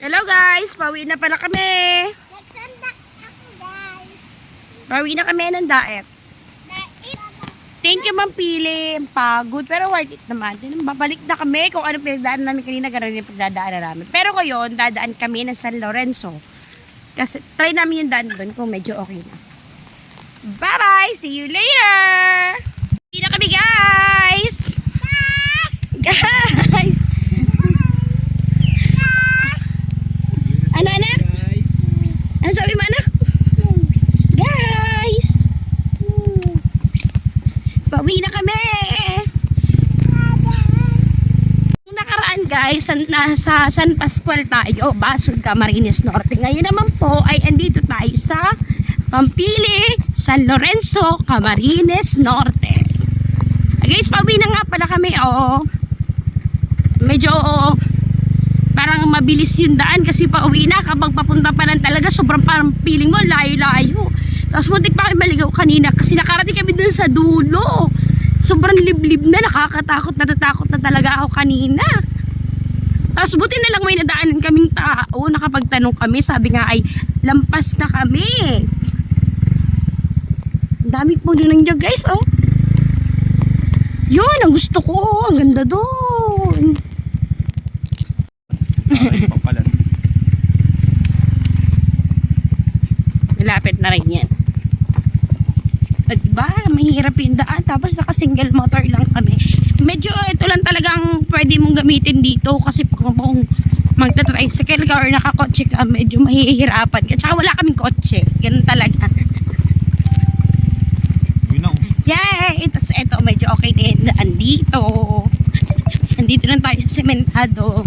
Hello guys, pauwi na pala kami. Nagsandak ako, guys. Pauwi na kami ng daet. Thank you, Ma'am Pili. Pagod, pero worth it naman. Babalik na kami kung ano pinagdaan namin kanina, gano'n yung pagdadaanan namin. Pero ngayon, dadaan kami ng San Lorenzo. Kasi try namin yung daan doon kung medyo okay na. Bye-bye! See you later! Pauwi na kami, guys! Guys! Ano, anak? Ano sabi mo, anak? Guys! Pauwi na kami! Nung nakaraan, guys, nasa San Pascual tayo, Basol, Camarines Norte. Ngayon naman po ay andito tayo sa Pampili, San Lorenzo, Camarines Norte. Guys, pauwi na nga pala kami, oh. Medyo, parang mabilis yung daan kasi pauwi na. Kapag papunta pa lang talaga, sobrang parang feeling mo layo-layo. Tapos muntik pa kayo maligaw kanina kasi nakarating kami dun sa dulo. Sobrang liblib na, nakakatakot, natatakot na talaga ako kanina. Tapos buti na lang may nadaanan kaming tao. Nakapagtanong kami, sabi nga ay lampas na kami. Ang dami puno ng nyo, guys, oh. Yun, ang gusto ko. Ang ganda doon. Malapit na rin yan. O diba, mahirap yung daan. Tapos naka single motor lang kami. Medyo ito lang talagang pwede mong gamitin dito. Kasi kung magta-tricycle ka or nakakotse ka, medyo mahihirapan ka. Tsaka wala kaming kotse. Ganun talaga. Yay! Tapos ito, medyo okay na yung daan dito. Andito lang tayo sa sementado.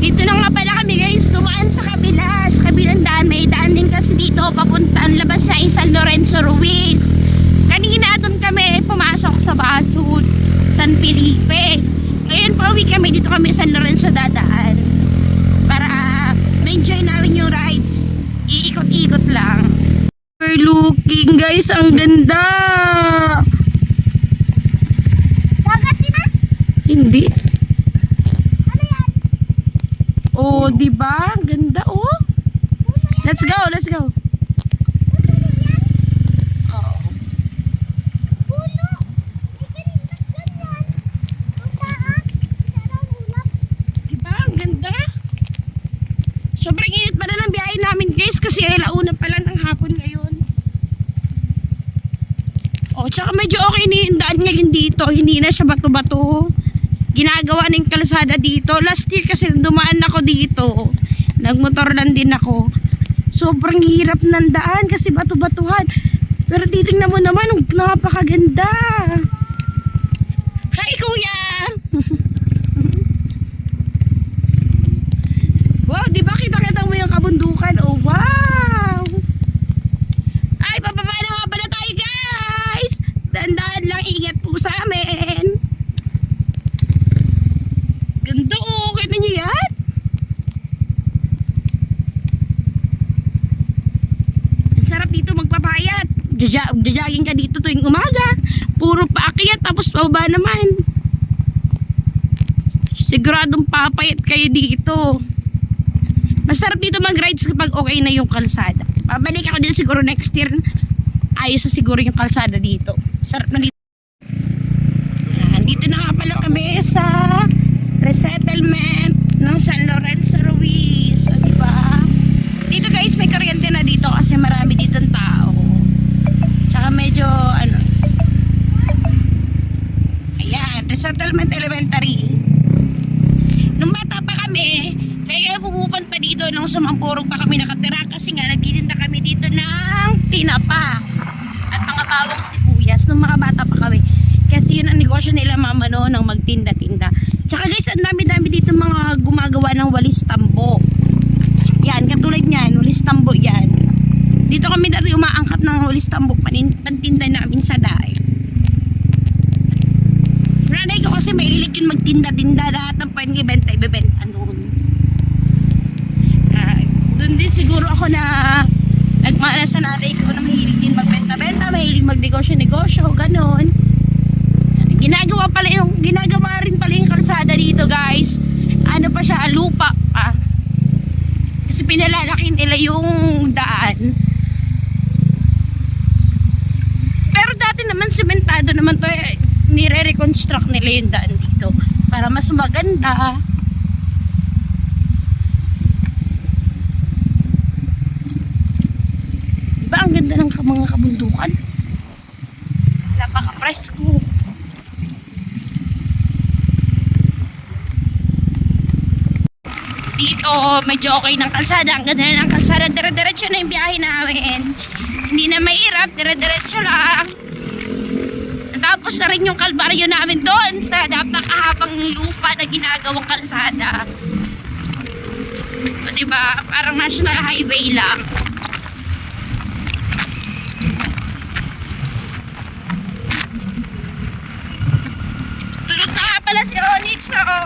Dito na nga pala kami, guys, tumaan sa kabila. Sa kabilang daan, may daan din kasi dito papuntang labas sa San Lorenzo Ruiz. Kanina doon kami pumasok sa Basol, San Felipe. Ngayon pauwi kami, dito kami San Lorenzo dadaan para ma-enjoy namin yung rides. Iikot-ikot lang. We're looking, guys, ang ganda. Dagat din na? Hindi. Oh, di ba? Ganda, oh. Let's go, let's go. Oh. Puno. Ganyan. Ang taas. Sarang ulap. Di ba? Ang ganda. Sobrang init pa na ng biyahe namin, guys, kasi launa pa lang ng hapon ngayon. Oh, tsaka medyo okay na yung daan ngayon dito. Hindi na siya bato-bato. Ginagawa ng kalsada dito. Last year kasi dumaan ako dito. Nagmotor lang din ako. Sobrang hirap ng daan kasi bato-batuhan. Pero titingnan mo naman, napakaganda. Hi, kuya! Wow, di ba kita-kita mo yung kabundukan? Oh, wow! Ay, bababa na nga pala tayo, guys! Dandaan lang, ingat po sa amin. Ganda, oh. Kita nyo yan? Ang sarap dito magpapayat. Jogging ka dito tuwing umaga. Puro paakyat tapos pababa naman. Siguradong papayat kayo dito. Masarap dito mag-rides kapag okay na yung kalsada. Babalik ako din siguro next year. Ayos na siguro yung kalsada dito. Sarap na dito. Dito na nga pala kami sa resettlement ng San Lorenzo Ruiz. O, diba? Dito, guys, may kuryente na dito kasi marami ditong tao. Tsaka medyo ano, ayan, resettlement elementary. Nung bata pa kami, kaya pupunta dito nung sa Mampurog pa kami nakatira kasi nga nagtitinda kami dito ng tinapa at mga bawang sibuyas nung mga bata pa kami. Kasi yun ang negosyo nila mama no, ng magtinda-tinda. Tsaka guys, ang dami-dami dito mga gumagawa ng walis tambo. Yan, katulad niyan, walis tambo yan. Dito kami dati umaangkat ng walis tambo pantinda namin sa dae. Nanay ko kasi mahilig yun magtinda-tinda, lahat ng pwedeng ibenta noon. Doon din siguro ako na nagmana sa nanay ko na mahilig din magbenta-benta, mahilig magnegosyo-negosyo, ganon. Ginagawa rin pala yung kalsada dito, guys. Ano pa siya, lupa pa. Kasi pinalalaki nila yung daan. Pero dati naman sementado naman to, nire-reconstruct nila yung daan dito para mas maganda. Diba ang ganda ng mga kabundukan? Napaka-presko. Dito medyo okay ng kalsada. Ang ganda na ng kalsada. Dire-diretso na yung biyahe namin. Hindi na mahirap. Dire-diretso lang. Natapos na rin yung kalbaryo namin doon sa napakahabang lupa na ginagawang kalsada. O diba? Parang national highway lang. Tulog na nga pala si Onyx. Oh.